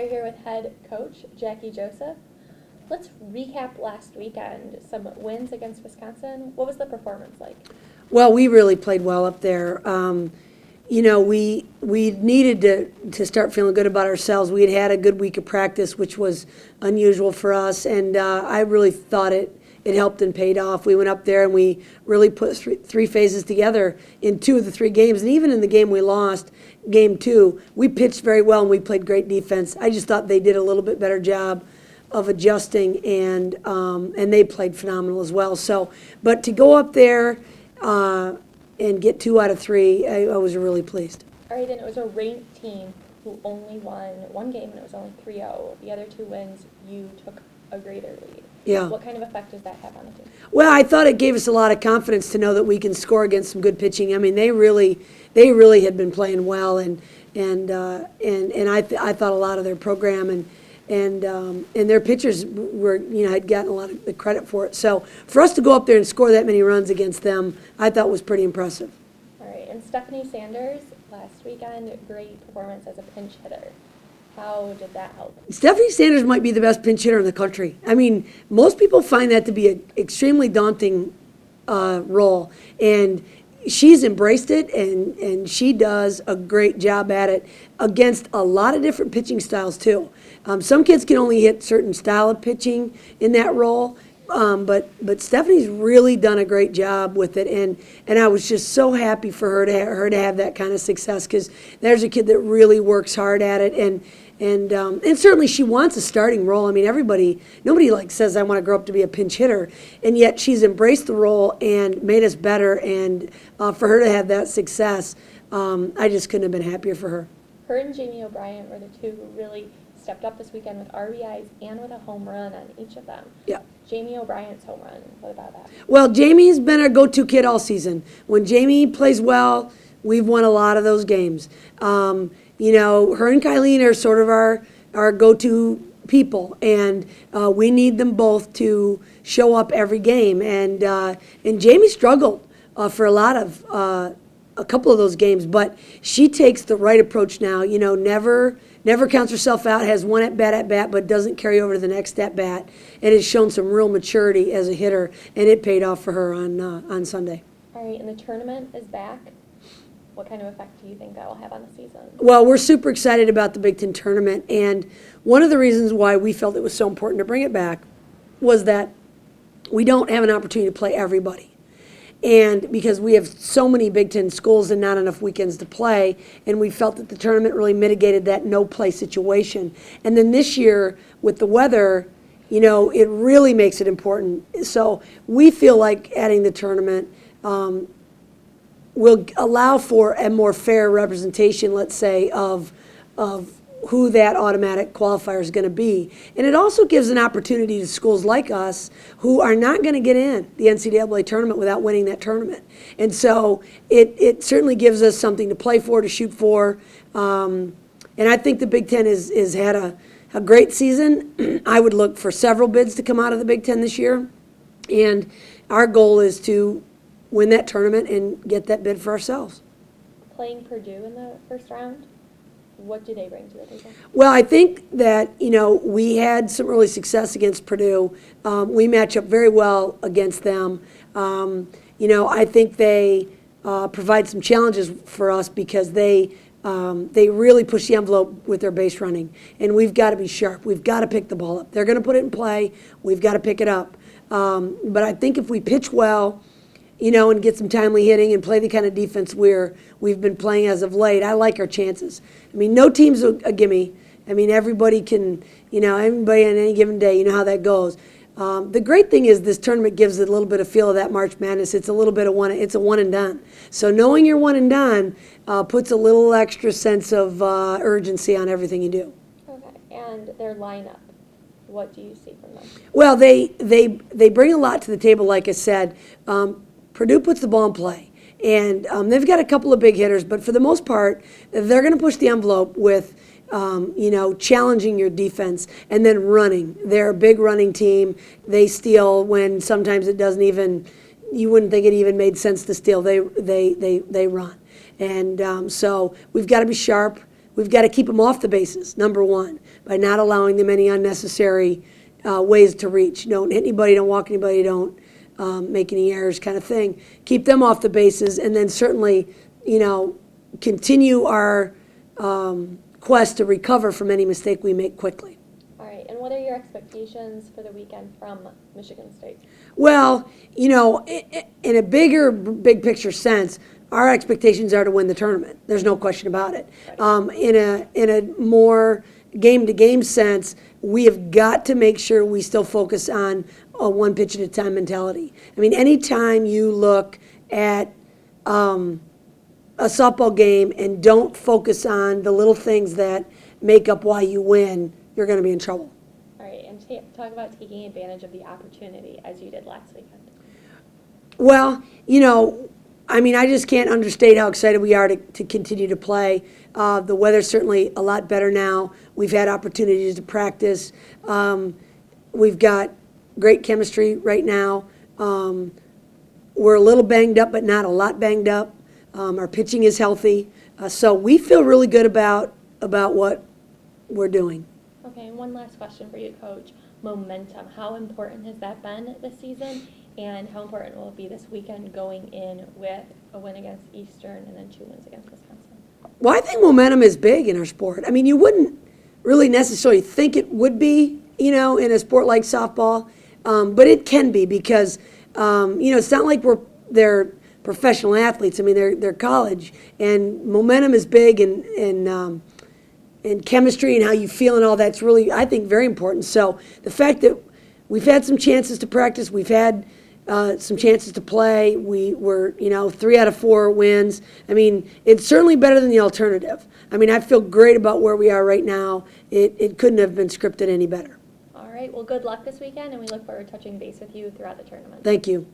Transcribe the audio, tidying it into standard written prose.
We are here with head coach Jacquie Joseph. Let's recap last weekend. Some wins against Wisconsin. What was the performance like? Well, we really played well up there. We needed to start feeling good about ourselves. We had a good week of practice, which was unusual for us, and I really thought it helped and paid off. We went up there and we really put three phases together in 2 of the 3 games, and even in the game we lost, game 2, we pitched very well and we played great defense. I just thought they did a little bit better job of adjusting, and they played phenomenal as well. So, but to go up there and get 2 out of 3, I was really pleased. All right, and it was a ranked team who only won 1 game, and it was only 3-0. The other 2 wins, you took a greater lead. Yeah. What kind of effect does that have on the team? Well, I thought it gave us a lot of confidence to know that we can score against some good pitching. I mean, they really had been playing well, and I thought a lot of their program and their pitchers were, had gotten a lot of the credit for it. So for us to go up there and score that many runs against them, I thought was pretty impressive. All right, and Stephanie Sanders last weekend, great performance as a pinch hitter. How did that help? Stephanie Sanders might be the best pinch hitter in the country. I mean, most people find that to be an extremely daunting role, and she's embraced it, and she does a great job at it against a lot of different pitching styles too. Some kids can only hit certain style of pitching in that role, but Stephanie's really done a great job with it, and I was just so happy for her to have that kind of success, because there's a kid that really works hard at it, and certainly she wants a starting role. I mean, nobody says I want to grow up to be a pinch hitter, and yet she's embraced the role and made us better, and for her to have that success, I just couldn't have been happier for her. Her and Jamie O'Brien were the 2 who really stepped up this weekend with RBIs and with a home run on each of them. Yeah. Jamie O'Brien's home run, what about that? Well, Jamie's been our go-to kid all season. When Jamie plays well, we've won a lot of those games. Her and Kylene are sort of our go-to people, and we need them both to show up every game. And Jamie struggled for a couple of those games, but she takes the right approach now. Never counts herself out, has one at bat, but doesn't carry over to the next at bat, and has shown some real maturity as a hitter, and it paid off for her on Sunday. All right, and the tournament is back. What kind of effect do you think that will have on the season? Well, we're super excited about the Big Ten tournament, and one of the reasons why we felt it was so important to bring it back was that we don't have an opportunity to play everybody. And because we have so many Big Ten schools and not enough weekends to play, and we felt that the tournament really mitigated that no-play situation. And then this year, with the weather, it really makes it important. So we feel like adding the tournament will allow for a more fair representation, let's say, of who that automatic qualifier is going to be. And it also gives an opportunity to schools like us who are not going to get in the NCAA tournament without winning that tournament. And so it certainly gives us something to play for, to shoot for. And I think the Big Ten has had a great season. I would look for several bids to come out of the Big Ten this year. And our goal is to win that tournament and get that bid for ourselves. Playing Purdue in the first round, what do they bring to the table? Well, I think that, we had some early success against Purdue. We match up very well against them. I think they provide some challenges for us because they really push the envelope with their base running. And we've got to be sharp. We've got to pick the ball up. They're going to put it in play. We've got to pick it up. But I think if we pitch well, and get some timely hitting and play the kind of defense we've been playing as of late, I like our chances. I mean, no team's a gimme. I mean, everybody can, everybody on any given day, how that goes. The great thing is this tournament gives it a little bit of feel of that March Madness. It's a little bit of it's a one and done. So knowing you're one and done puts a little extra sense of urgency on everything you do. Okay, and their lineup, what do you see from them? Well, they bring a lot to the table, like I said. Purdue puts the ball in play, and they've got a couple of big hitters, but for the most part, they're going to push the envelope with, challenging your defense and then running. They're a big running team. They steal when sometimes it doesn't even, you wouldn't think it even made sense to steal. They run, and so we've got to be sharp. we've got to keep them off the bases, number one, by not allowing them any unnecessary ways to reach. Don't hit anybody, don't walk anybody, don't make any errors kind of thing. Keep them off the bases, and then certainly, continue our quest to recover from any mistake we make quickly. All right, and what are your expectations for the weekend from Michigan State? Well, in a big picture sense, our expectations are to win the tournament. There's no question about it. In a more game-to-game sense, we have got to make sure we still focus on a one pitch at a time mentality. I mean, anytime you look at a softball game and don't focus on the little things that make up why you win, you're going to be in trouble. All right, and talk about taking advantage of the opportunity as you did last weekend. Well, I just can't understate how excited we are to continue to play. The weather's certainly a lot better now. We've had opportunities to practice. We've got great chemistry right now. We're a little banged up, but not a lot banged up. Our pitching is healthy. So we feel really good about what we're doing. Okay, and one last question for you, Coach. Momentum. How important has that been this season? And how important will it be this weekend going in with a win against Eastern and then 2 wins against Wisconsin? Well, I think momentum is big in our sport. I mean, you wouldn't really necessarily think it would be, in a sport like softball, but it can be because, it's not like they're professional athletes. I mean, they're college, and momentum is big, and chemistry and how you feel and all that's really, I think, very important. So the fact that we've had some chances to practice, we've had some chances to play, we were, 3 out of 4 wins. I mean, it's certainly better than the alternative. I mean, I feel great about where we are right now. It couldn't have been scripted any better. All right, well, good luck this weekend, and we look forward to touching base with you throughout the tournament. Thank you.